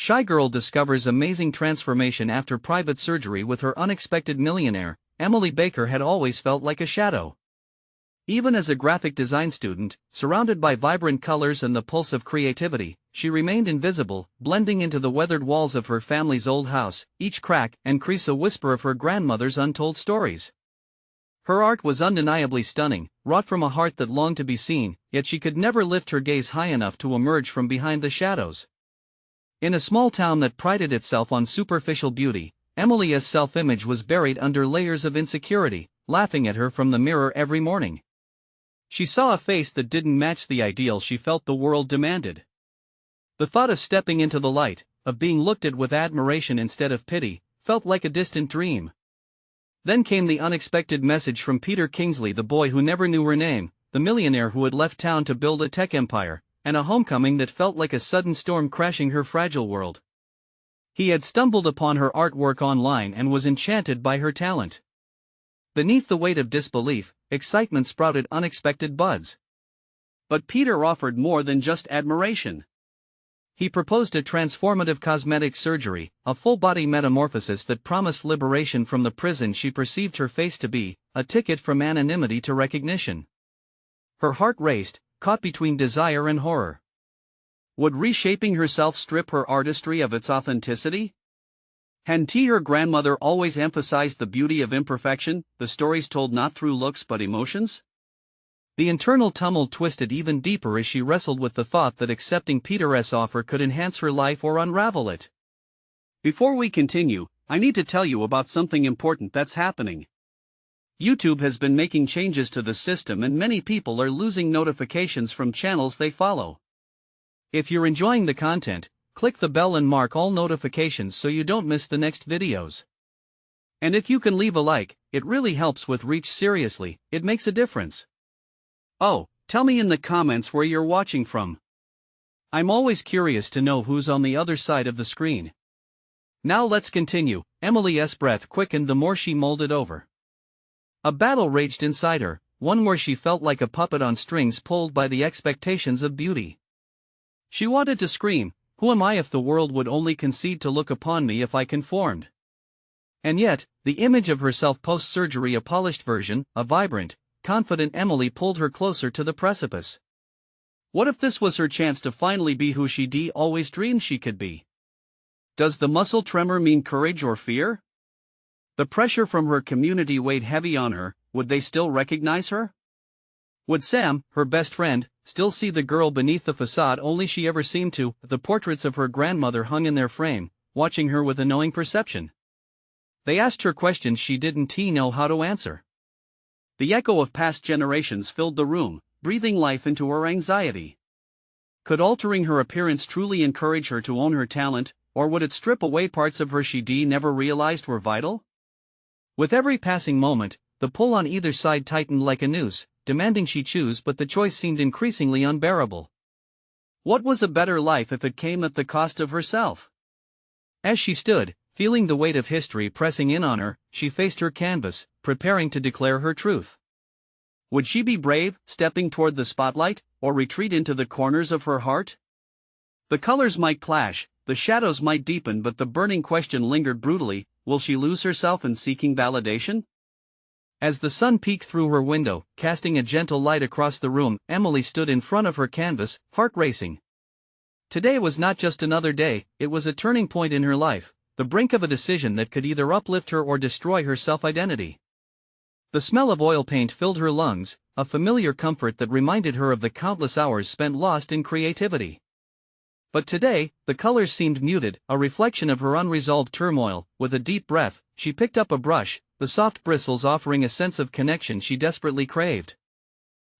Shy girl discovers amazing transformation after private surgery with her unexpected millionaire. Emily Baker had always felt like a shadow. Even as a graphic design student, surrounded by vibrant colors and the pulse of creativity, she remained invisible, blending into the weathered walls of her family's old house, each crack and crease a whisper of her grandmother's untold stories. Her art was undeniably stunning, wrought from a heart that longed to be seen, yet she could never lift her gaze high enough to emerge from behind the shadows. In a small town that prided itself on superficial beauty, Emily's self-image was buried under layers of insecurity, laughing at her from the mirror every morning. She saw a face that didn't match the ideal she felt the world demanded. The thought of stepping into the light, of being looked at with admiration instead of pity, felt like a distant dream. Then came the unexpected message from Peter Kingsley, the boy who never knew her name, the millionaire who had left town to build a tech empire, and a homecoming that felt like a sudden storm crashing her fragile world. He had stumbled upon her artwork online and was enchanted by her talent. Beneath the weight of disbelief, excitement sprouted unexpected buds. But Peter offered more than just admiration. He proposed a transformative cosmetic surgery, a full-body metamorphosis that promised liberation from the prison she perceived her face to be, a ticket from anonymity to recognition. Her heart raced, caught between desire and horror. Would reshaping herself strip her artistry of its authenticity? Hadn't her grandmother always emphasized the beauty of imperfection, the stories told not through looks but emotions? The internal tumult twisted even deeper as she wrestled with the thought that accepting Peter's offer could enhance her life or unravel it. Before we continue, I need to tell you about something important that's happening. YouTube has been making changes to the system and many people are losing notifications from channels they follow. If you're enjoying the content, click the bell and mark all notifications so you don't miss the next videos. And if you can leave a like, it really helps with reach. Seriously, it makes a difference. Oh, tell me in the comments where you're watching from. I'm always curious to know who's on the other side of the screen. Now let's continue. Emily's breath quickened the more she mulled it over. A battle raged inside her, one where she felt like a puppet on strings pulled by the expectations of beauty. She wanted to scream, "Who am I if the world would only concede to look upon me if I conformed?" And yet, the image of herself post-surgery, a polished version, a vibrant, confident Emily, pulled her closer to the precipice. What if this was her chance to finally be who she'd always dreamed she could be? Does the muscle tremor mean courage or fear? The pressure from her community weighed heavy on her. Would they still recognize her? Would Sam, her best friend, still see the girl beneath the facade only she ever seemed to? The portraits of her grandmother hung in their frame, watching her with a knowing perception. They asked her questions she didn't know how to answer. The echo of past generations filled the room, breathing life into her anxiety. Could altering her appearance truly encourage her to own her talent, or would it strip away parts of her she'd never realized were vital? With every passing moment, the pull on either side tightened like a noose, demanding she choose, but the choice seemed increasingly unbearable. What was a better life if it came at the cost of herself? As she stood, feeling the weight of history pressing in on her, she faced her canvas, preparing to declare her truth. Would she be brave, stepping toward the spotlight, or retreat into the corners of her heart? The colors might clash, the shadows might deepen, but the burning question lingered brutally: will she lose herself in seeking validation? As the sun peeked through her window, casting a gentle light across the room, Emily stood in front of her canvas, heart racing. Today was not just another day, it was a turning point in her life, the brink of a decision that could either uplift her or destroy her self-identity. The smell of oil paint filled her lungs, a familiar comfort that reminded her of the countless hours spent lost in creativity. But today, the colors seemed muted, a reflection of her unresolved turmoil. With a deep breath, she picked up a brush, the soft bristles offering a sense of connection she desperately craved.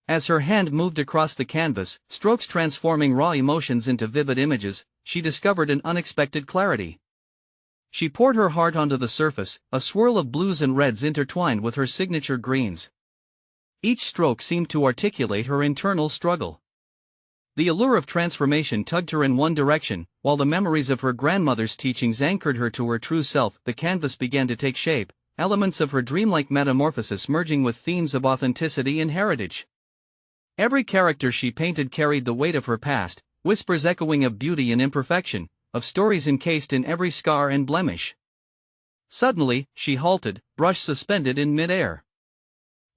As her hand moved across the canvas, strokes transforming raw emotions into vivid images, she discovered an unexpected clarity. She poured her heart onto the surface, a swirl of blues and reds intertwined with her signature greens. Each stroke seemed to articulate her internal struggle. The allure of transformation tugged her in one direction, while the memories of her grandmother's teachings anchored her to her true self. The canvas began to take shape, elements of her dreamlike metamorphosis merging with themes of authenticity and heritage. Every character she painted carried the weight of her past, whispers echoing of beauty and imperfection, of stories encased in every scar and blemish. Suddenly, she halted, brush suspended in mid-air.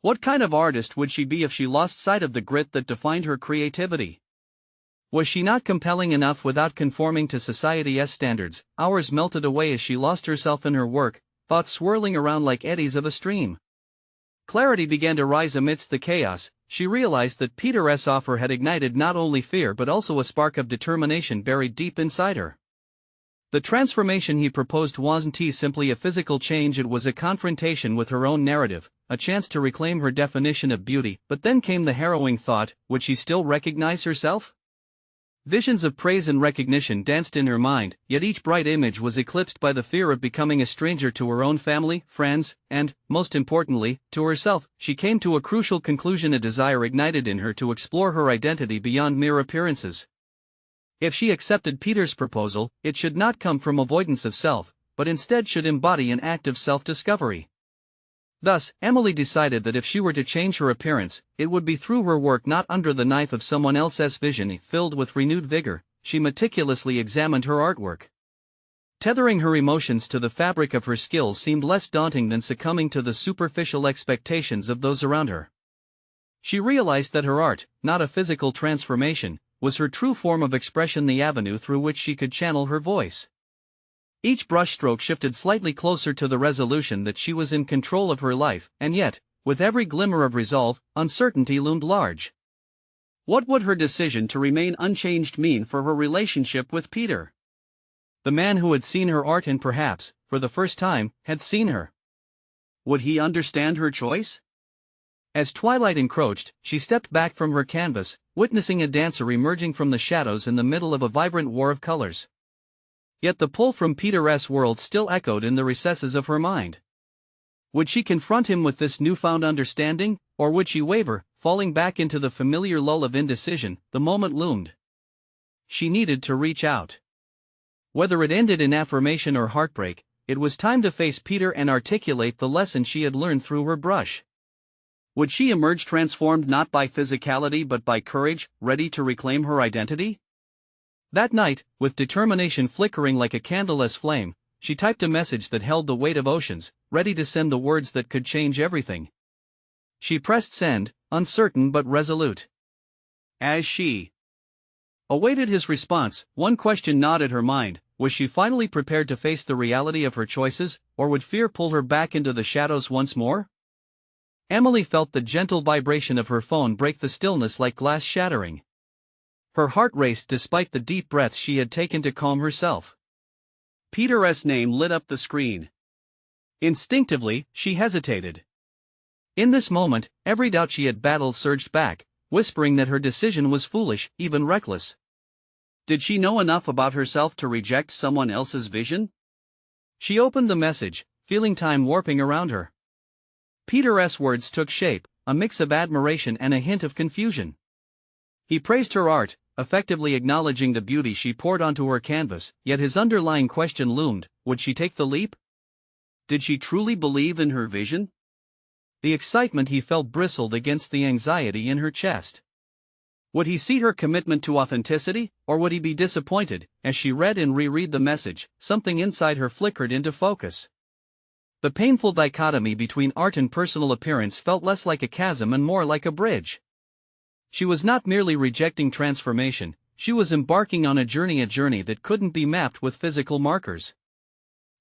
What kind of artist would she be if she lost sight of the grit that defined her creativity? Was she not compelling enough without conforming to society's standards? Hours melted away as she lost herself in her work, thoughts swirling around like eddies of a stream. Clarity began to rise amidst the chaos. She realized that Peter's offer had ignited not only fear but also a spark of determination buried deep inside her. The transformation he proposed wasn't simply a physical change, it was a confrontation with her own narrative, a chance to reclaim her definition of beauty. But then came the harrowing thought: would she still recognize herself? Visions of praise and recognition danced in her mind, yet each bright image was eclipsed by the fear of becoming a stranger to her own family, friends, and, most importantly, to herself. She came to a crucial conclusion: a desire ignited in her to explore her identity beyond mere appearances. If she accepted Peter's proposal, it should not come from avoidance of self, but instead should embody an act of self-discovery. Thus, Emily decided that if she were to change her appearance, it would be through her work, not under the knife of someone else's vision. Filled with renewed vigor, she meticulously examined her artwork. Tethering her emotions to the fabric of her skills seemed less daunting than succumbing to the superficial expectations of those around her. She realized that her art, not a physical transformation, was her true form of expression, the avenue through which she could channel her voice. Each brushstroke shifted slightly closer to the resolution that she was in control of her life, and yet, with every glimmer of resolve, uncertainty loomed large. What would her decision to remain unchanged mean for her relationship with Peter? The man who had seen her art and perhaps, for the first time, had seen her. Would he understand her choice? As twilight encroached, she stepped back from her canvas, witnessing a dancer emerging from the shadows in the middle of a vibrant war of colors. Yet the pull from Peter's world still echoed in the recesses of her mind. Would she confront him with this newfound understanding, or would she waver, falling back into the familiar lull of indecision? The moment loomed. She needed to reach out. Whether it ended in affirmation or heartbreak, it was time to face Peter and articulate the lesson she had learned through her brush. Would she emerge transformed not by physicality but by courage, ready to reclaim her identity? That night, with determination flickering like a candleless flame, she typed a message that held the weight of oceans, ready to send the words that could change everything. She pressed send, uncertain but resolute. As she awaited his response, one question gnawed at her mind: was she finally prepared to face the reality of her choices, or would fear pull her back into the shadows once more? Emily felt the gentle vibration of her phone break the stillness like glass shattering. Her heart raced despite the deep breaths she had taken to calm herself. Peter's name lit up the screen. Instinctively, she hesitated. In this moment, every doubt she had battled surged back, whispering that her decision was foolish, even reckless. Did she know enough about herself to reject someone else's vision? She opened the message, feeling time warping around her. Peter's words took shape, a mix of admiration and a hint of confusion. He praised her art, effectively acknowledging the beauty she poured onto her canvas, yet his underlying question loomed: would she take the leap? Did she truly believe in her vision? The excitement he felt bristled against the anxiety in her chest. Would he see her commitment to authenticity, or would he be disappointed? As she read and reread the message, something inside her flickered into focus. The painful dichotomy between art and personal appearance felt less like a chasm and more like a bridge. She was not merely rejecting transformation, she was embarking on a journey that couldn't be mapped with physical markers.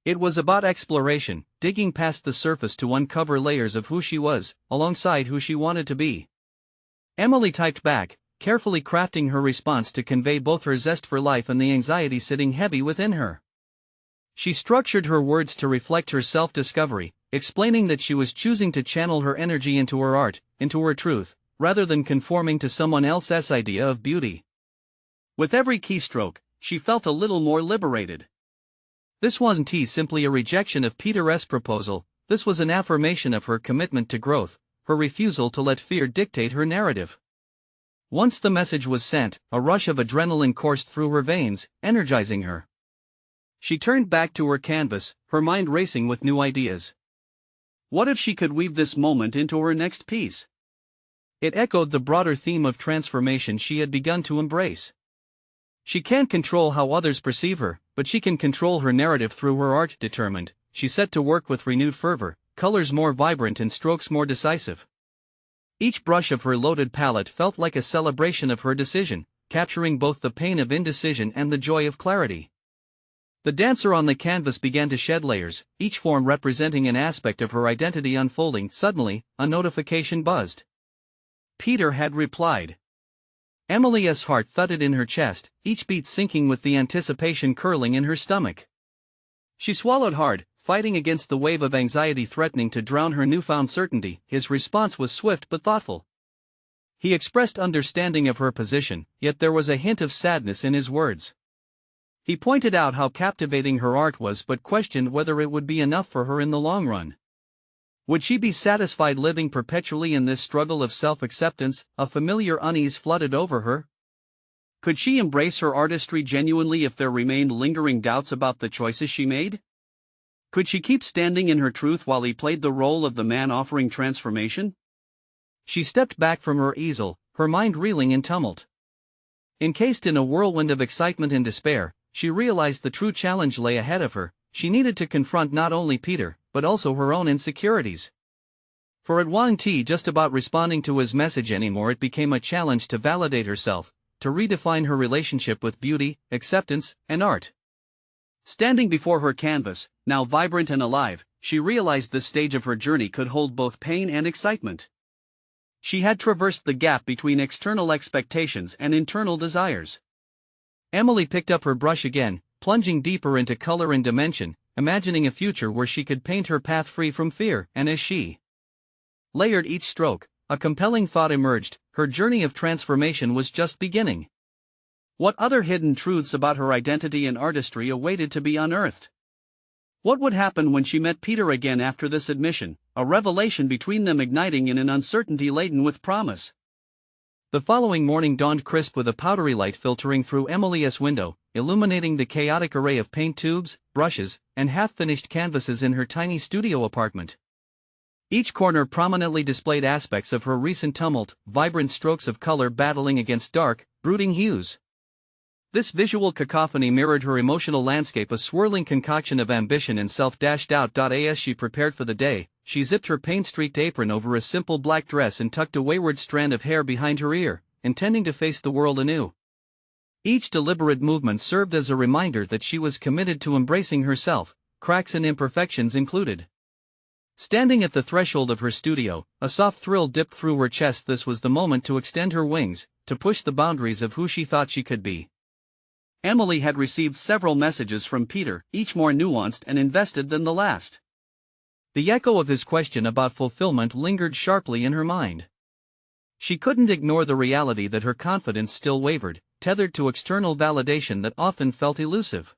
It was about exploration, digging past the surface to uncover layers of who she was, alongside who she wanted to be. Emily typed back, carefully crafting her response to convey both her zest for life and the anxiety sitting heavy within her. She structured her words to reflect her self-discovery, explaining that she was choosing to channel her energy into her art, into her truth, rather than conforming to someone else's idea of beauty. With every keystroke, she felt a little more liberated. This wasn't simply a rejection of Peter's proposal, this was an affirmation of her commitment to growth, her refusal to let fear dictate her narrative. Once the message was sent, a rush of adrenaline coursed through her veins, energizing her. She turned back to her canvas, her mind racing with new ideas. What if she could weave this moment into her next piece? It echoed the broader theme of transformation she had begun to embrace. She can't control how others perceive her, but she can control her narrative through her art. Determined, she set to work with renewed fervor, colors more vibrant and strokes more decisive. Each brush of her loaded palette felt like a celebration of her decision, capturing both the pain of indecision and the joy of clarity. The dancer on the canvas began to shed layers, each form representing an aspect of her identity unfolding. Suddenly, a notification buzzed. Peter had replied. Emily's heart thudded in her chest, each beat sinking with the anticipation curling in her stomach. She swallowed hard, fighting against the wave of anxiety threatening to drown her newfound certainty. His response was swift but thoughtful. He expressed understanding of her position, yet there was a hint of sadness in his words. He pointed out how captivating her art was but questioned whether it would be enough for her in the long run. Would she be satisfied living perpetually in this struggle of self-acceptance? A familiar unease flooded over her. Could she embrace her artistry genuinely if there remained lingering doubts about the choices she made? Could she keep standing in her truth while he played the role of the man offering transformation? She stepped back from her easel, her mind reeling in tumult. Encased in a whirlwind of excitement and despair, she realized the true challenge lay ahead of her. She needed to confront not only Peter, but also her own insecurities. For it wasn't just about responding to his message anymore. It became a challenge to validate herself, to redefine her relationship with beauty, acceptance, and art. Standing before her canvas, now vibrant and alive, she realized this stage of her journey could hold both pain and excitement. She had traversed the gap between external expectations and internal desires. Emily picked up her brush again, plunging deeper into color and dimension, imagining a future where she could paint her path free from fear. And as she layered each stroke, a compelling thought emerged: her journey of transformation was just beginning. What other hidden truths about her identity and artistry awaited to be unearthed? What would happen when she met Peter again after this admission, a revelation between them igniting in an uncertainty laden with promise? The following morning dawned crisp with a powdery light filtering through Emily's window, illuminating the chaotic array of paint tubes, brushes, and half-finished canvases in her tiny studio apartment. Each corner prominently displayed aspects of her recent tumult, vibrant strokes of color battling against dark, brooding hues. This visual cacophony mirrored her emotional landscape, a swirling concoction of ambition and self-doubt. As she prepared for the day, she zipped her paint-streaked apron over a simple black dress and tucked a wayward strand of hair behind her ear, intending to face the world anew. Each deliberate movement served as a reminder that she was committed to embracing herself, cracks and imperfections included. Standing at the threshold of her studio, a soft thrill dipped through her chest. This was the moment to extend her wings, to push the boundaries of who she thought she could be. Emily had received several messages from Peter, each more nuanced and invested than the last. The echo of his question about fulfillment lingered sharply in her mind. She couldn't ignore the reality that her confidence still wavered, tethered to external validation that often felt elusive.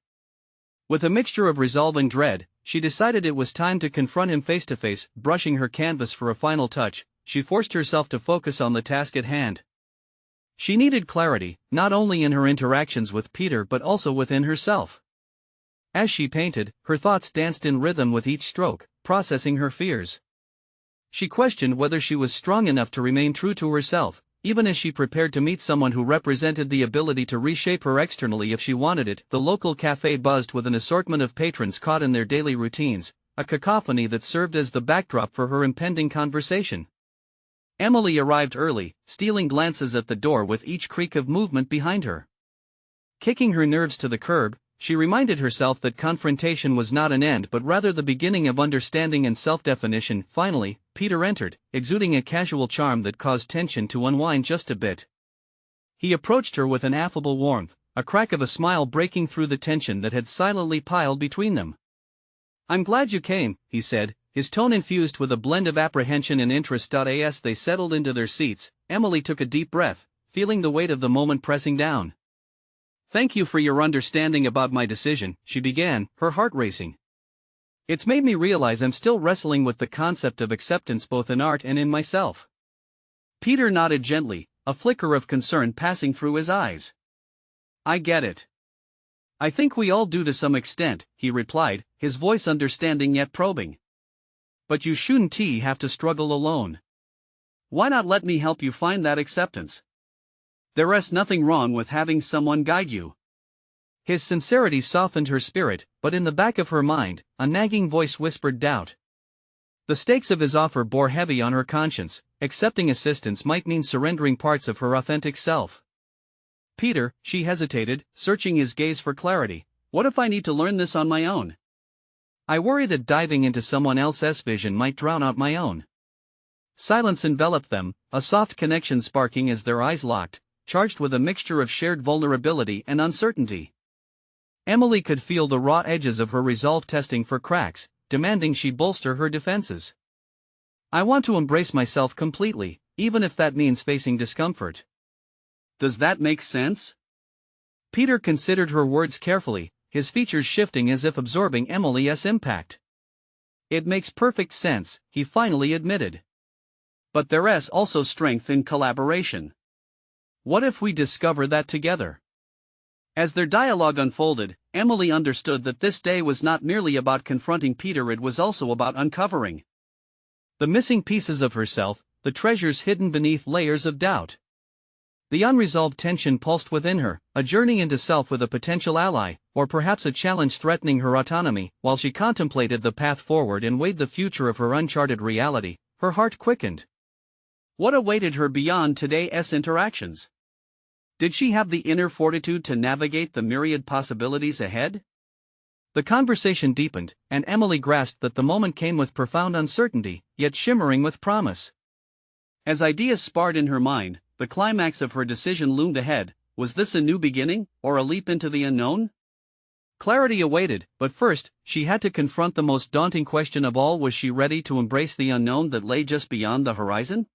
With a mixture of resolve and dread, she decided it was time to confront him face to face. Brushing her canvas for a final touch, she forced herself to focus on the task at hand. She needed clarity, not only in her interactions with Peter but also within herself. As she painted, her thoughts danced in rhythm with each stroke, processing her fears. She questioned whether she was strong enough to remain true to herself, even as she prepared to meet someone who represented the ability to reshape her externally if she wanted it. The local cafe buzzed with an assortment of patrons caught in their daily routines, a cacophony that served as the backdrop for her impending conversation. Emily arrived early, stealing glances at the door with each creak of movement behind her. Kicking her nerves to the curb, she reminded herself that confrontation was not an end but rather the beginning of understanding and self-definition. Finally, Peter entered, exuding a casual charm that caused tension to unwind just a bit. He approached her with an affable warmth, a crack of a smile breaking through the tension that had silently piled between them. "I'm glad you came," he said, his tone infused with a blend of apprehension and interest. As they settled into their seats, Emily took a deep breath, feeling the weight of the moment pressing down. "Thank you for your understanding about my decision," she began, her heart racing. "It's made me realize I'm still wrestling with the concept of acceptance both in art and in myself." Peter nodded gently, a flicker of concern passing through his eyes. "I get it. I think we all do to some extent," he replied, his voice understanding yet probing. "But you shouldn't have to struggle alone. Why not let me help you find that acceptance? There's nothing wrong with having someone guide you." His sincerity softened her spirit, but in the back of her mind, a nagging voice whispered doubt. The stakes of his offer bore heavy on her conscience. Accepting assistance might mean surrendering parts of her authentic self. Peter, she hesitated, searching his gaze for clarity. What if I need to learn this on my own? I worry that diving into someone else's vision might drown out my own. Silence enveloped them, a soft connection sparking as their eyes locked, charged with a mixture of shared vulnerability and uncertainty. Emily could feel the raw edges of her resolve testing for cracks, demanding she bolster her defenses. I want to embrace myself completely, even if that means facing discomfort. Does that make sense? Peter considered her words carefully, his features shifting as if absorbing Emily's impact. It makes perfect sense, he finally admitted. But there's also strength in collaboration. What if we discover that together? As their dialogue unfolded, Emily understood that this day was not merely about confronting Peter, it was also about uncovering the missing pieces of herself, the treasures hidden beneath layers of doubt. The unresolved tension pulsed within her, a journey into self with a potential ally, or perhaps a challenge threatening her autonomy. While she contemplated the path forward and weighed the future of her uncharted reality, her heart quickened. What awaited her beyond today's interactions? Did she have the inner fortitude to navigate the myriad possibilities ahead? The conversation deepened, and Emily grasped that the moment came with profound uncertainty, yet shimmering with promise. As ideas sparred in her mind, the climax of her decision loomed ahead. Was this a new beginning, or a leap into the unknown? Clarity awaited, but first, she had to confront the most daunting question of all: was she ready to embrace the unknown that lay just beyond the horizon?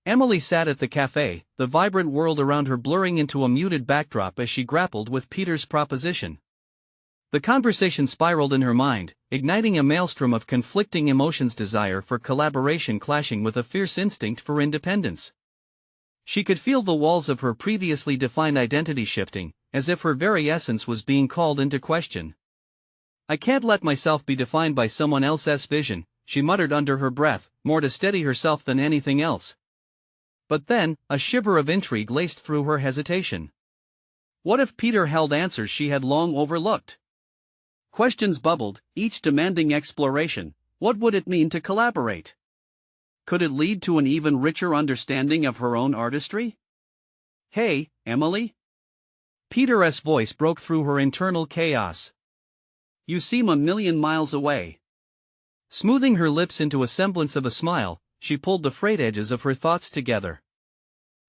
Emily sat at the cafe, the vibrant world around her blurring into a muted backdrop as she grappled with Peter's proposition. The conversation spiraled in her mind, igniting a maelstrom of conflicting emotions: desire for collaboration clashing with a fierce instinct for independence. She could feel the walls of her previously defined identity shifting, as if her very essence was being called into question. I can't let myself be defined by someone else's vision, she muttered under her breath, more to steady herself than anything else. But then, a shiver of intrigue laced through her hesitation. What if Peter held answers she had long overlooked? Questions bubbled, each demanding exploration. What would it mean to collaborate? Could it lead to an even richer understanding of her own artistry? Hey, Emily? Peter's voice broke through her internal chaos. You seem a million miles away. Smoothing her lips into a semblance of a smile, she pulled the frayed edges of her thoughts together.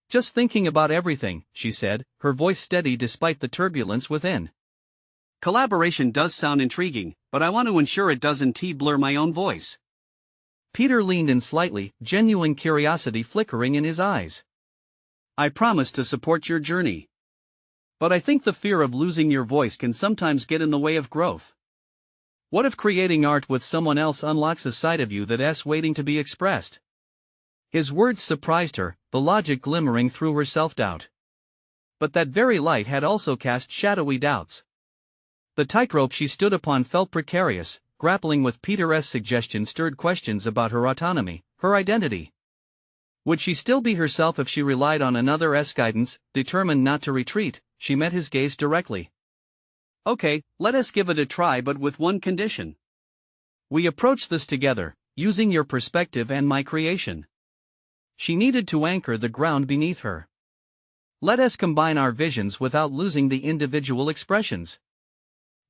Just thinking about everything, she said, her voice steady despite the turbulence within. Collaboration does sound intriguing, but I want to ensure it doesn't blur my own voice. Peter leaned in slightly, genuine curiosity flickering in his eyes. I promise to support your journey. But I think the fear of losing your voice can sometimes get in the way of growth. What if creating art with someone else unlocks a side of you that's waiting to be expressed? His words surprised her, the logic glimmering through her self-doubt. But that very light had also cast shadowy doubts. The tightrope she stood upon felt precarious, grappling with Peter's suggestion stirred questions about her autonomy, her identity. Would she still be herself if she relied on another's guidance? Determined not to retreat, she met his gaze directly. Okay, let us give it a try, but with one condition. We approach this together, using your perspective and my creation. She needed to anchor the ground beneath her. Let us combine our visions without losing the individual expressions.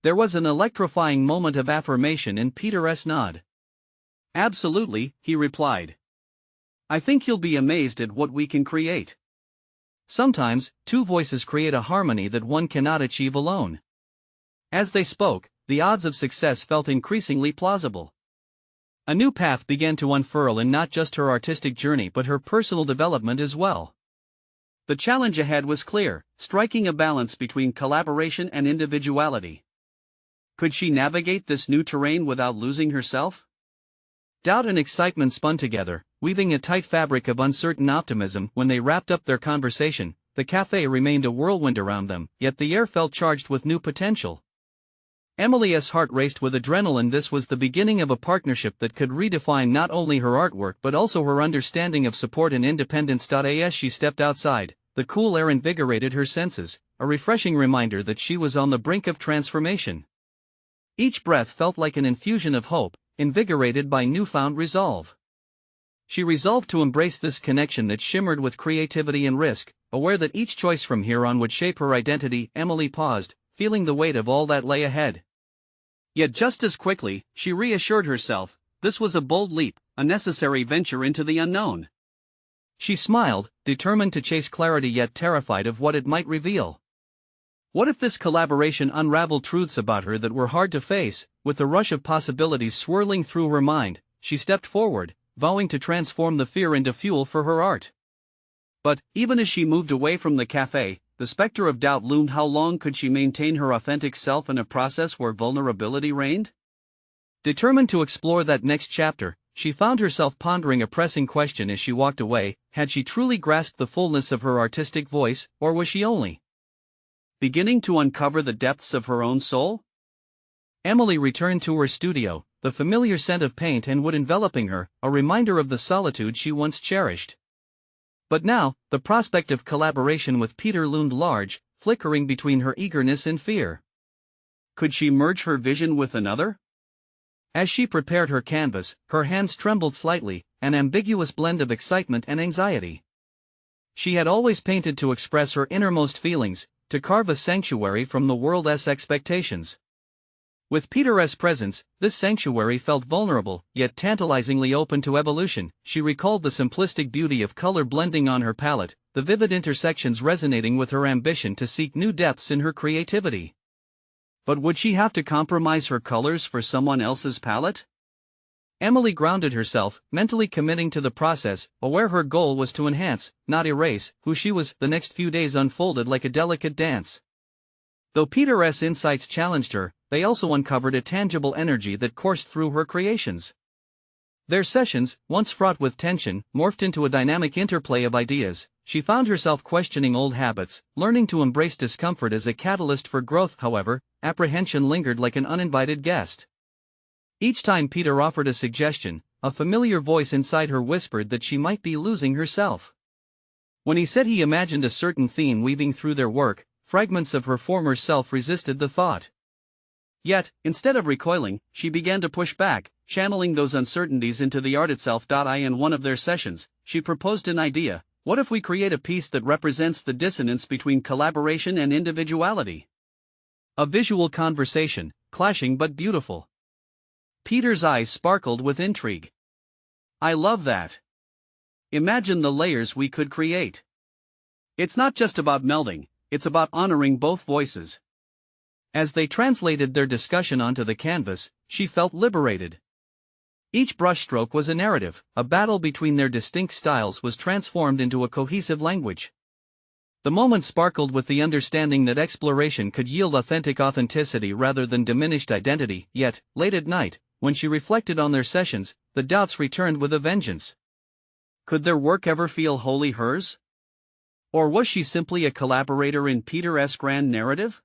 There was an electrifying moment of affirmation in Peter's nod. Absolutely, he replied. I think you'll be amazed at what we can create. Sometimes, two voices create a harmony that one cannot achieve alone. As they spoke, the odds of success felt increasingly plausible. A new path began to unfurl in not just her artistic journey but her personal development as well. The challenge ahead was clear, striking a balance between collaboration and individuality. Could she navigate this new terrain without losing herself? Doubt and excitement spun together, weaving a tight fabric of uncertain optimism. When they wrapped up their conversation, the cafe remained a whirlwind around them, yet the air felt charged with new potential. Emily's heart raced with adrenaline. This was the beginning of a partnership that could redefine not only her artwork but also her understanding of support and independence. As she stepped outside, the cool air invigorated her senses, a refreshing reminder that she was on the brink of transformation. Each breath felt like an infusion of hope, invigorated by newfound resolve. She resolved to embrace this connection that shimmered with creativity and risk, aware that each choice from here on would shape her identity. Emily paused, feeling the weight of all that lay ahead. Yet just as quickly, she reassured herself, this was a bold leap, a necessary venture into the unknown. She smiled, determined to chase clarity yet terrified of what it might reveal. What if this collaboration unraveled truths about her that were hard to face? With the rush of possibilities swirling through her mind, she stepped forward, vowing to transform the fear into fuel for her art. But, even as she moved away from the cafe, the specter of doubt loomed. How long could she maintain her authentic self in a process where vulnerability reigned? Determined to explore that next chapter, she found herself pondering a pressing question as she walked away. Had she truly grasped the fullness of her artistic voice, or was she only beginning to uncover the depths of her own soul? Emily returned to her studio, the familiar scent of paint and wood enveloping her, a reminder of the solitude she once cherished. But now, the prospect of collaboration with Peter loomed large, flickering between her eagerness and fear. Could she merge her vision with another? As she prepared her canvas, her hands trembled slightly, an ambiguous blend of excitement and anxiety. She had always painted to express her innermost feelings, to carve a sanctuary from the world's expectations. With Peter's presence, this sanctuary felt vulnerable, yet tantalizingly open to evolution. She recalled the simplistic beauty of color blending on her palette, the vivid intersections resonating with her ambition to seek new depths in her creativity. But would she have to compromise her colors for someone else's palette? Emily grounded herself, mentally committing to the process, aware her goal was to enhance, not erase, who she was. The next few days unfolded like a delicate dance. Though Peter's insights challenged her, they also uncovered a tangible energy that coursed through her creations. Their sessions, once fraught with tension, morphed into a dynamic interplay of ideas. She found herself questioning old habits, learning to embrace discomfort as a catalyst for growth. However, apprehension lingered like an uninvited guest. Each time Peter offered a suggestion, a familiar voice inside her whispered that she might be losing herself. When he said he imagined a certain theme weaving through their work, fragments of her former self resisted the thought. Yet, instead of recoiling, she began to push back, channeling those uncertainties into the art itself. In one of their sessions, she proposed an idea: what if we create a piece that represents the dissonance between collaboration and individuality? A visual conversation, clashing but beautiful. Peter's eyes sparkled with intrigue. I love that. Imagine the layers we could create. It's not just about melding, it's about honoring both voices. As they translated their discussion onto the canvas, she felt liberated. Each brushstroke was a narrative, a battle between their distinct styles was transformed into a cohesive language. The moment sparkled with the understanding that exploration could yield authenticity rather than diminished identity. Yet, late at night, when she reflected on their sessions, the doubts returned with a vengeance. Could their work ever feel wholly hers? Or was she simply a collaborator in Peter's grand narrative?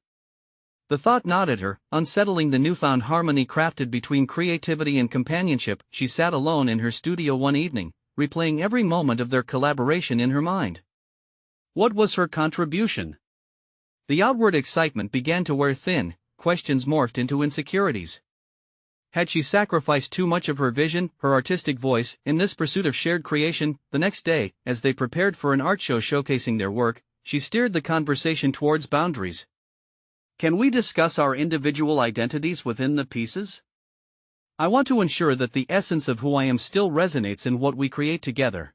The thought gnawed at her, unsettling the newfound harmony crafted between creativity and companionship. She sat alone in her studio one evening, replaying every moment of their collaboration in her mind. What was her contribution? The outward excitement began to wear thin, questions morphed into insecurities. Had she sacrificed too much of her vision, her artistic voice, in this pursuit of shared creation? The next day, as they prepared for an art show showcasing their work, she steered the conversation towards boundaries. Can we discuss our individual identities within the pieces? I want to ensure that the essence of who I am still resonates in what we create together.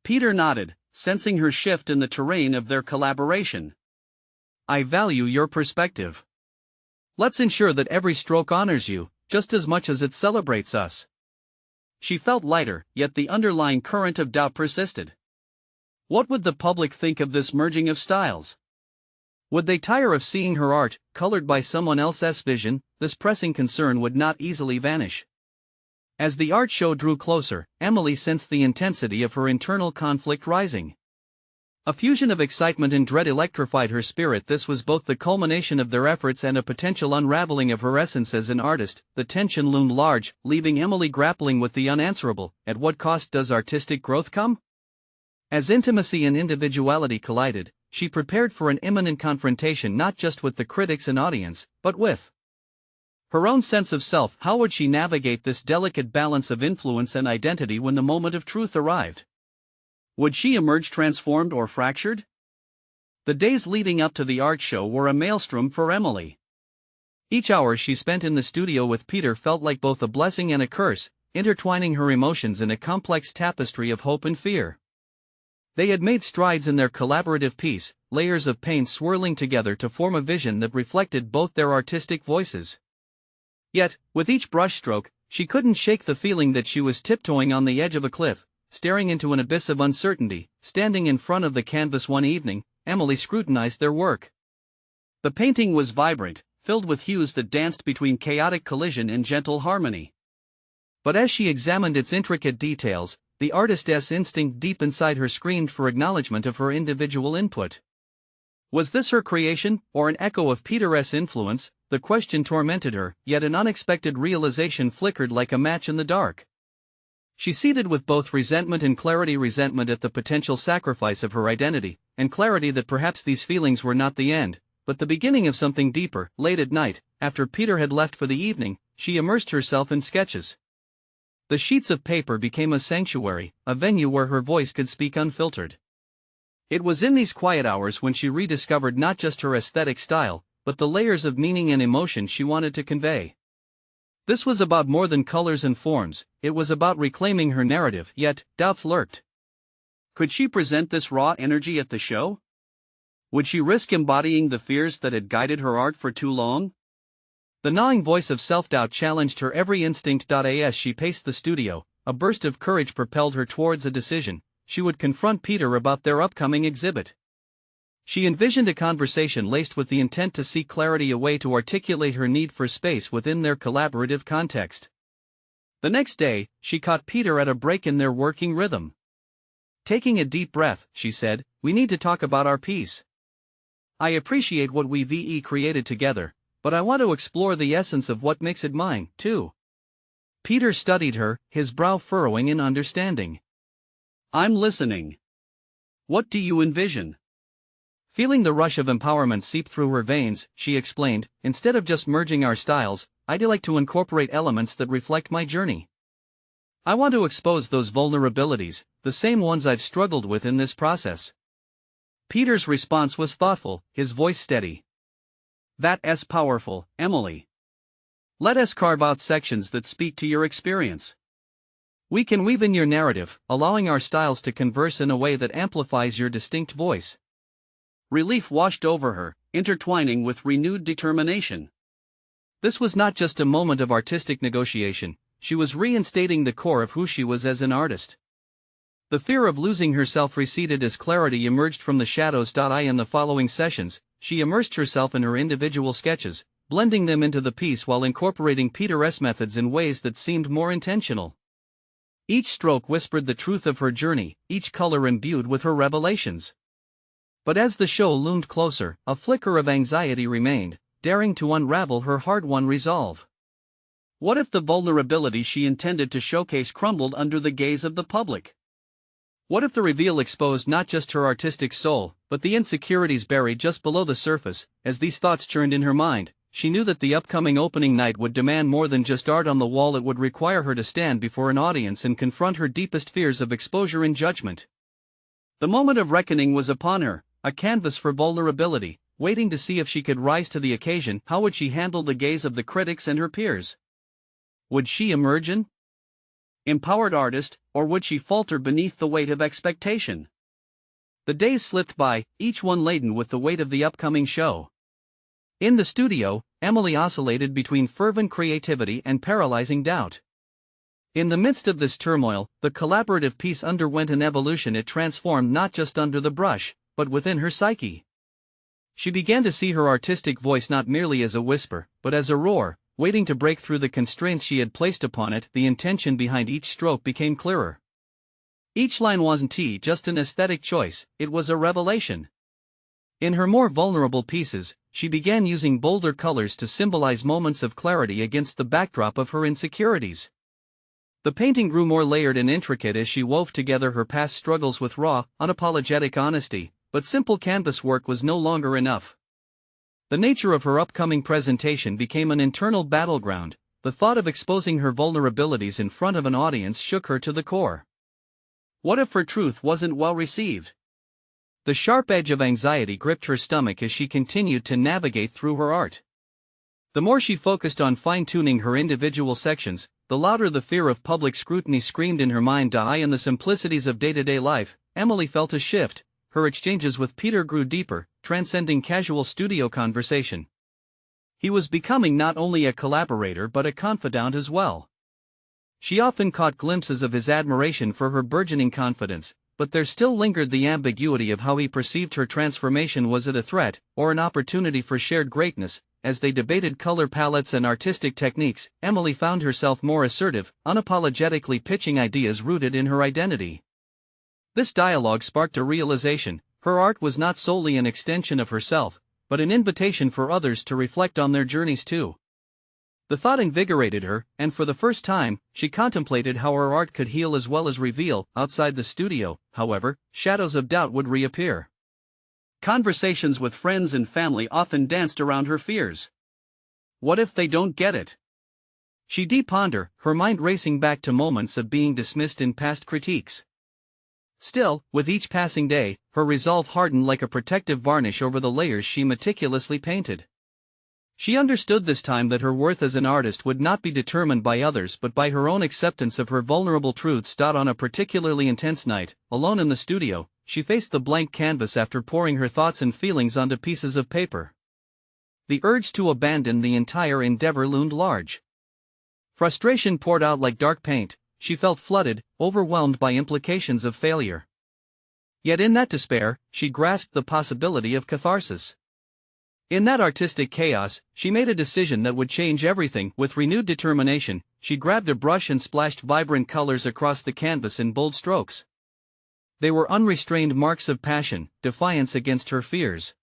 Peter nodded, sensing her shift in the terrain of their collaboration. I value your perspective. Let's ensure that every stroke honors you, just as much as it celebrates us. She felt lighter, yet the underlying current of doubt persisted. What would the public think of this merging of styles? Would they tire of seeing her art, colored by someone else's vision? This pressing concern would not easily vanish. As the art show drew closer, Emily sensed the intensity of her internal conflict rising. A fusion of excitement and dread electrified her spirit. This was both the culmination of their efforts and a potential unraveling of her essence as an artist. The tension loomed large, leaving Emily grappling with the unanswerable. At what cost does artistic growth come? As intimacy and individuality collided, she prepared for an imminent confrontation not just with the critics and audience, but with her own sense of self. How would she navigate this delicate balance of influence and identity when the moment of truth arrived? Would she emerge transformed or fractured? The days leading up to the art show were a maelstrom for Emily. Each hour she spent in the studio with Peter felt like both a blessing and a curse, intertwining her emotions in a complex tapestry of hope and fear. They had made strides in their collaborative piece, layers of paint swirling together to form a vision that reflected both their artistic voices. Yet, with each brushstroke, she couldn't shake the feeling that she was tiptoeing on the edge of a cliff, staring into an abyss of uncertainty. Standing in front of the canvas one evening, Emily scrutinized their work. The painting was vibrant, filled with hues that danced between chaotic collision and gentle harmony. But as she examined its intricate details, the artist's instinct deep inside her screamed for acknowledgement of her individual input. Was this her creation, or an echo of Peter's influence? The question tormented her, yet an unexpected realization flickered like a match in the dark. She seethed with both resentment and clarity. Resentment at the potential sacrifice of her identity, and clarity that perhaps these feelings were not the end, but the beginning of something deeper. Late at night, after Peter had left for the evening, she immersed herself in sketches. The sheets of paper became a sanctuary, a venue where her voice could speak unfiltered. It was in these quiet hours when she rediscovered not just her aesthetic style, but the layers of meaning and emotion she wanted to convey. This was about more than colors and forms, it was about reclaiming her narrative. Yet, doubts lurked. Could she present this raw energy at the show? Would she risk embodying the fears that had guided her art for too long? The gnawing voice of self-doubt challenged her every instinct. As she paced the studio, a burst of courage propelled her towards a decision. She would confront Peter about their upcoming exhibit. She envisioned a conversation laced with the intent to seek clarity, a way to articulate her need for space within their collaborative context. The next day, she caught Peter at a break in their working rhythm. Taking a deep breath, she said, "We need to talk about our piece. I appreciate what we've created together, but I want to explore the essence of what makes it mine, too." Peter studied her, his brow furrowing in understanding. "I'm listening. What do you envision?" Feeling the rush of empowerment seep through her veins, she explained, "Instead of just merging our styles, I'd like to incorporate elements that reflect my journey. I want to expose those vulnerabilities, the same ones I've struggled with in this process." Peter's response was thoughtful, his voice steady. "That's powerful, Emily. Let us carve out sections that speak to your experience. We can weave in your narrative, allowing our styles to converse in a way that amplifies your distinct voice." Relief washed over her, intertwining with renewed determination. This was not just a moment of artistic negotiation, she was reinstating the core of who she was as an artist. The fear of losing herself receded as clarity emerged from the shadows. In the following sessions, she immersed herself in her individual sketches, blending them into the piece while incorporating Peter's methods in ways that seemed more intentional. Each stroke whispered the truth of her journey, each color imbued with her revelations. But as the show loomed closer, a flicker of anxiety remained, daring to unravel her hard-won resolve. What if the vulnerability she intended to showcase crumbled under the gaze of the public? What if the reveal exposed not just her artistic soul, but the insecurities buried just below the surface? As these thoughts churned in her mind, she knew that the upcoming opening night would demand more than just art on the wall. It would require her to stand before an audience and confront her deepest fears of exposure and judgment. The moment of reckoning was upon her, a canvas for vulnerability, waiting to see if she could rise to the occasion. How would she handle the gaze of the critics and her peers? Would she emerge an empowered artist, or would she falter beneath the weight of expectation? The days slipped by, each one laden with the weight of the upcoming show. In the studio, Emily oscillated between fervent creativity and paralyzing doubt. In the midst of this turmoil, the collaborative piece underwent an evolution. It transformed not just under the brush, but within her psyche. She began to see her artistic voice not merely as a whisper, but as a roar, waiting to break through the constraints she had placed upon it. The intention behind each stroke became clearer. Each line wasn't just an aesthetic choice, it was a revelation. In her more vulnerable pieces, she began using bolder colors to symbolize moments of clarity against the backdrop of her insecurities. The painting grew more layered and intricate as she wove together her past struggles with raw, unapologetic honesty, but simple canvas work was no longer enough. The nature of her upcoming presentation became an internal battleground. The thought of exposing her vulnerabilities in front of an audience shook her to the core. What if her truth wasn't well received? The sharp edge of anxiety gripped her stomach as she continued to navigate through her art. The more she focused on fine-tuning her individual sections, the louder the fear of public scrutiny screamed in her mind. In the simplicities of day-to-day life, Emily felt a shift. Her exchanges with Peter grew deeper, transcending casual studio conversation. He was becoming not only a collaborator but a confidant as well. She often caught glimpses of his admiration for her burgeoning confidence, but there still lingered the ambiguity of how he perceived her transformation. Was it a threat, or an opportunity for shared greatness? As they debated color palettes and artistic techniques, Emily found herself more assertive, unapologetically pitching ideas rooted in her identity. This dialogue sparked a realization: her art was not solely an extension of herself, but an invitation for others to reflect on their journeys too. The thought invigorated her, and for the first time, she contemplated how her art could heal as well as reveal. Outside the studio, however, shadows of doubt would reappear. Conversations with friends and family often danced around her fears. What if they don't get it? She'd ponder, her mind racing back to moments of being dismissed in past critiques. Still, with each passing day, her resolve hardened like a protective varnish over the layers she meticulously painted. She understood this time that her worth as an artist would not be determined by others but by her own acceptance of her vulnerable truths. On a particularly intense night, alone in the studio, she faced the blank canvas after pouring her thoughts and feelings onto pieces of paper. The urge to abandon the entire endeavor loomed large. Frustration poured out like dark paint. She felt flooded, overwhelmed by implications of failure. Yet in that despair, she grasped the possibility of catharsis. In that artistic chaos, she made a decision that would change everything. With renewed determination, she grabbed a brush and splashed vibrant colors across the canvas in bold strokes. They were unrestrained marks of passion, defiance against her fears.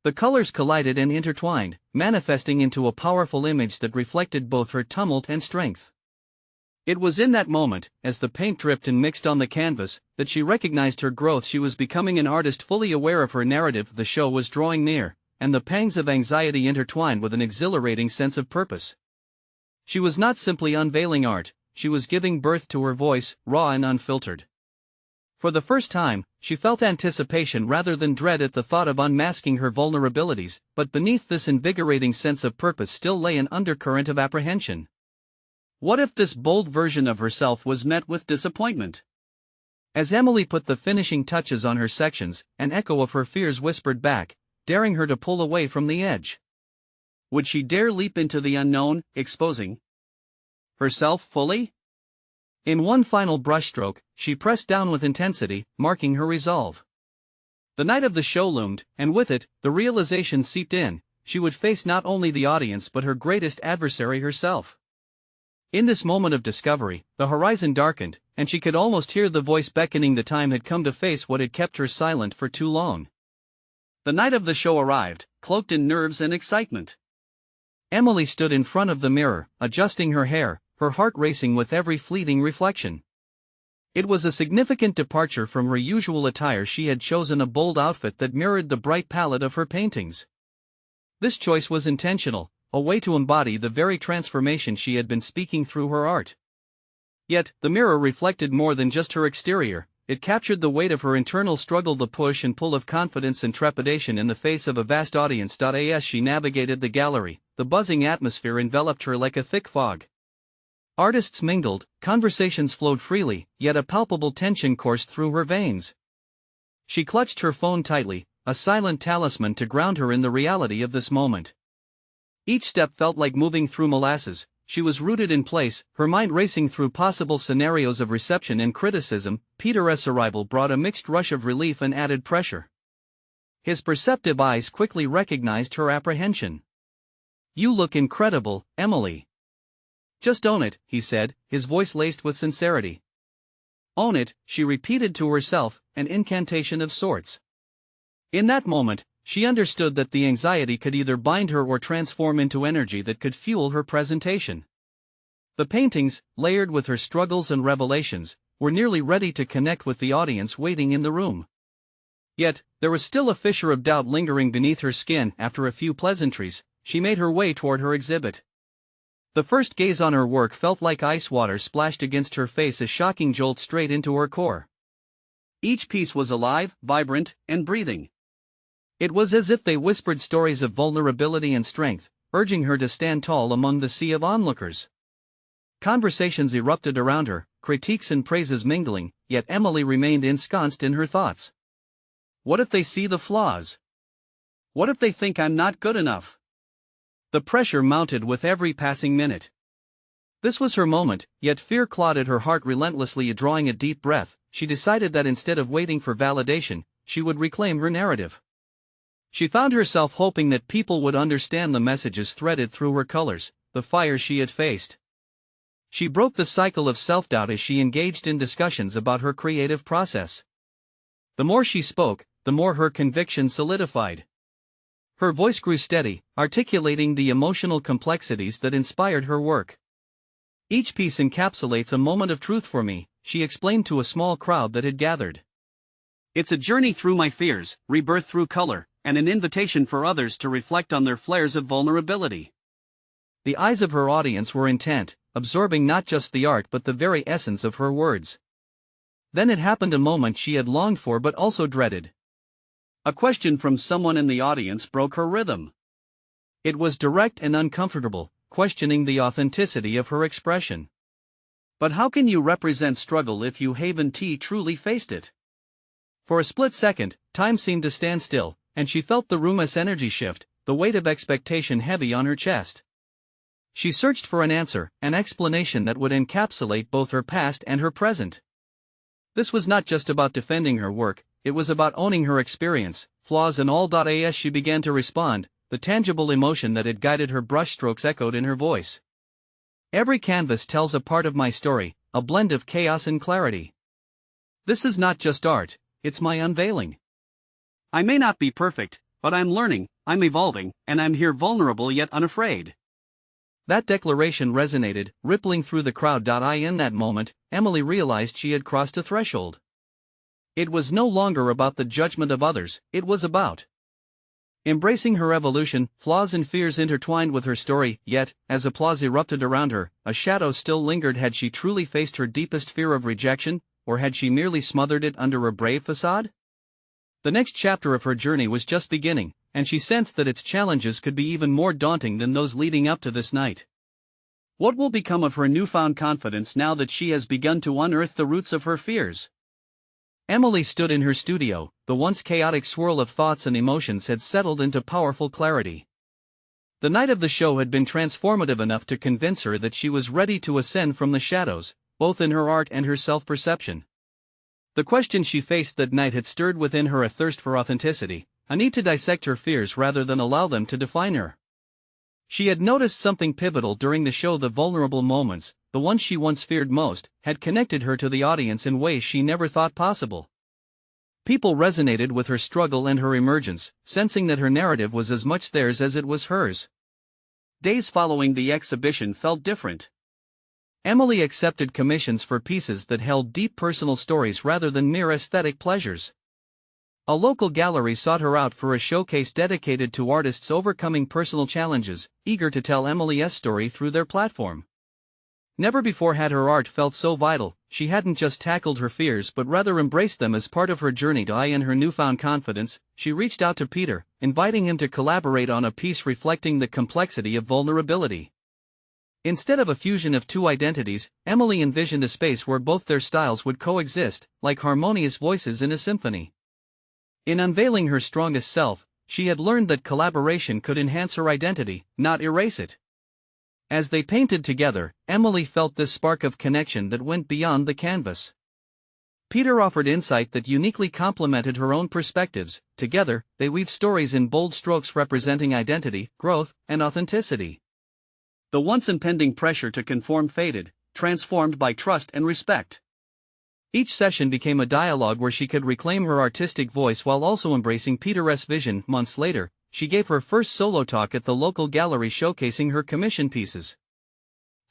The colors collided and intertwined, manifesting into a powerful image that reflected both her tumult and strength. It was in that moment, as the paint dripped and mixed on the canvas, that she recognized her growth. She was becoming an artist fully aware of her narrative. The show was drawing near, and the pangs of anxiety intertwined with an exhilarating sense of purpose. She was not simply unveiling art, she was giving birth to her voice, raw and unfiltered. For the first time, she felt anticipation rather than dread at the thought of unmasking her vulnerabilities, but beneath this invigorating sense of purpose still lay an undercurrent of apprehension. What if this bold version of herself was met with disappointment? As Emily put the finishing touches on her sections, an echo of her fears whispered back, daring her to pull away from the edge. Would she dare leap into the unknown, exposing herself fully? In one final brushstroke, she pressed down with intensity, marking her resolve. The night of the show loomed, and with it, the realization seeped in: she would face not only the audience but her greatest adversary herself. In this moment of discovery, the horizon darkened, and she could almost hear the voice beckoning. The time had come to face what had kept her silent for too long. The night of the show arrived, cloaked in nerves and excitement. Emily stood in front of the mirror, adjusting her hair, her heart racing with every fleeting reflection. It was a significant departure from her usual attire. She had chosen a bold outfit that mirrored the bright palette of her paintings. This choice was intentional, a way to embody the very transformation she had been speaking through her art. Yet, the mirror reflected more than just her exterior. It captured the weight of her internal struggle, the push and pull of confidence and trepidation in the face of a vast audience. As she navigated the gallery, the buzzing atmosphere enveloped her like a thick fog. Artists mingled, conversations flowed freely, yet a palpable tension coursed through her veins. She clutched her phone tightly, a silent talisman to ground her in the reality of this moment. Each step felt like moving through molasses. She was rooted in place, her mind racing through possible scenarios of reception and criticism. Peter's arrival brought a mixed rush of relief and added pressure. His perceptive eyes quickly recognized her apprehension. "You look incredible, Emily." "Just own it," he said, his voice laced with sincerity. "Own it," she repeated to herself, an incantation of sorts. In that moment, she understood that the anxiety could either bind her or transform into energy that could fuel her presentation. The paintings, layered with her struggles and revelations, were nearly ready to connect with the audience waiting in the room. Yet, there was still a fissure of doubt lingering beneath her skin. After a few pleasantries, she made her way toward her exhibit. The first gaze on her work felt like ice water splashed against her face, a shocking jolt straight into her core. Each piece was alive, vibrant, and breathing. It was as if they whispered stories of vulnerability and strength, urging her to stand tall among the sea of onlookers. Conversations erupted around her, critiques and praises mingling, yet Emily remained ensconced in her thoughts. What if they see the flaws? What if they think I'm not good enough? The pressure mounted with every passing minute. This was her moment, yet fear clawed at her heart relentlessly. Drawing a deep breath, she decided that instead of waiting for validation, she would reclaim her narrative. She found herself hoping that people would understand the messages threaded through her colors, the fires she had faced. She broke the cycle of self-doubt as she engaged in discussions about her creative process. The more she spoke, the more her conviction solidified. Her voice grew steady, articulating the emotional complexities that inspired her work. Each piece encapsulates a moment of truth for me, she explained to a small crowd that had gathered. It's a journey through my fears, rebirth through color, and an invitation for others to reflect on their flares of vulnerability. The eyes of her audience were intent, absorbing not just the art but the very essence of her words. Then it happened, a moment she had longed for but also dreaded. A question from someone in the audience broke her rhythm. It was direct and uncomfortable, questioning the authenticity of her expression. But how can you represent struggle if you haven't truly faced it? For a split second, time seemed to stand still, and she felt the room's energy shift, the weight of expectation heavy on her chest. She searched for an answer, an explanation that would encapsulate both her past and her present. This was not just about defending her work, it was about owning her experience, flaws and all. As she began to respond, the tangible emotion that had guided her brushstrokes echoed in her voice. Every canvas tells a part of my story, a blend of chaos and clarity. This is not just art, it's my unveiling. I may not be perfect, but I'm learning, I'm evolving, and I'm here vulnerable yet unafraid. That declaration resonated, rippling through the crowd. In that moment, Emily realized she had crossed a threshold. It was no longer about the judgment of others, it was about embracing her evolution, flaws and fears intertwined with her story. Yet, as applause erupted around her, a shadow still lingered. Had she truly faced her deepest fear of rejection, or had she merely smothered it under a brave facade? The next chapter of her journey was just beginning, and she sensed that its challenges could be even more daunting than those leading up to this night. What will become of her newfound confidence now that she has begun to unearth the roots of her fears? Emily stood in her studio, the once chaotic swirl of thoughts and emotions had settled into powerful clarity. The night of the show had been transformative enough to convince her that she was ready to ascend from the shadows, both in her art and her self-perception. The question she faced that night had stirred within her a thirst for authenticity, a need to dissect her fears rather than allow them to define her. She had noticed something pivotal during the show: the vulnerable moments, the ones she once feared most, had connected her to the audience in ways she never thought possible. People resonated with her struggle and her emergence, sensing that her narrative was as much theirs as it was hers. Days following the exhibition felt different. Emily accepted commissions for pieces that held deep personal stories rather than mere aesthetic pleasures. A local gallery sought her out for a showcase dedicated to artists overcoming personal challenges, eager to tell Emily's story through their platform. Never before had her art felt so vital. She hadn't just tackled her fears but rather embraced them as part of her journey to in her newfound confidence. She reached out to Peter, inviting him to collaborate on a piece reflecting the complexity of vulnerability. Instead of a fusion of two identities, Emily envisioned a space where both their styles would coexist, like harmonious voices in a symphony. In unveiling her strongest self, she had learned that collaboration could enhance her identity, not erase it. As they painted together, Emily felt this spark of connection that went beyond the canvas. Peter offered insight that uniquely complemented her own perspectives. Together, they weaved stories in bold strokes representing identity, growth, and authenticity. The once impending pressure to conform faded, transformed by trust and respect. Each session became a dialogue where she could reclaim her artistic voice while also embracing Peter's vision. Months later, she gave her first solo talk at the local gallery showcasing her commission pieces.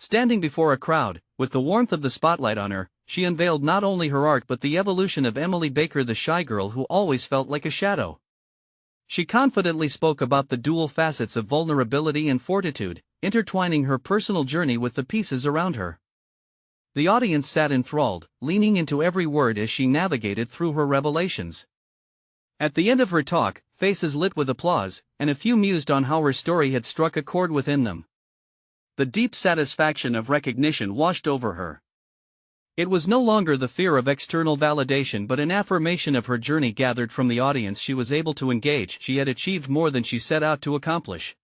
Standing before a crowd, with the warmth of the spotlight on her, she unveiled not only her art but the evolution of Emily Baker, the shy girl who always felt like a shadow. She confidently spoke about the dual facets of vulnerability and fortitude, intertwining her personal journey with the pieces around her. The audience sat enthralled, leaning into every word as she navigated through her revelations. At the end of her talk, faces lit with applause, and a few mused on how her story had struck a chord within them. The deep satisfaction of recognition washed over her. It was no longer the fear of external validation but an affirmation of her journey gathered from the audience she was able to engage. She had achieved more than she set out to accomplish.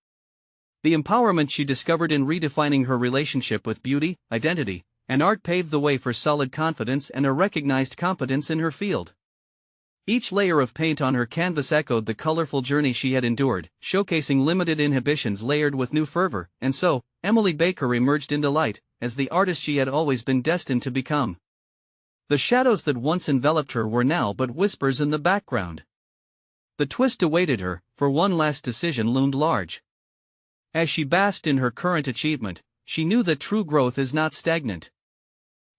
The empowerment she discovered in redefining her relationship with beauty, identity, and art paved the way for solid confidence and a recognized competence in her field. Each layer of paint on her canvas echoed the colorful journey she had endured, showcasing limited inhibitions layered with new fervor, and so, Emily Baker emerged into light, as the artist she had always been destined to become. The shadows that once enveloped her were now but whispers in the background. The twist awaited her, for one last decision loomed large. As she basked in her current achievement, she knew that true growth is not stagnant.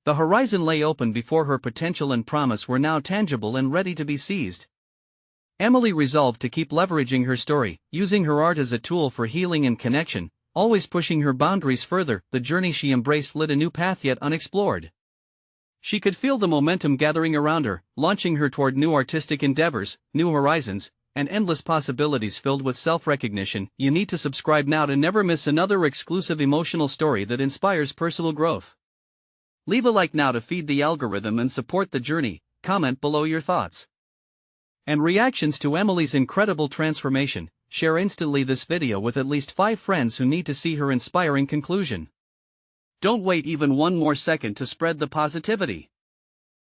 The horizon lay open before her. Potential and promise were now tangible and ready to be seized. Emily resolved to keep leveraging her story, using her art as a tool for healing and connection, always pushing her boundaries further. The journey she embraced lit a new path yet unexplored. She could feel the momentum gathering around her, launching her toward new artistic endeavors, new horizons, and endless possibilities filled with self-recognition. You need to subscribe now to never miss another exclusive emotional story that inspires personal growth. Leave a like now to feed the algorithm and support the journey. Comment below your thoughts and reactions to Emily's incredible transformation. Share instantly this video with at least 5 friends who need to see her inspiring conclusion. Don't wait even one more second to spread the positivity.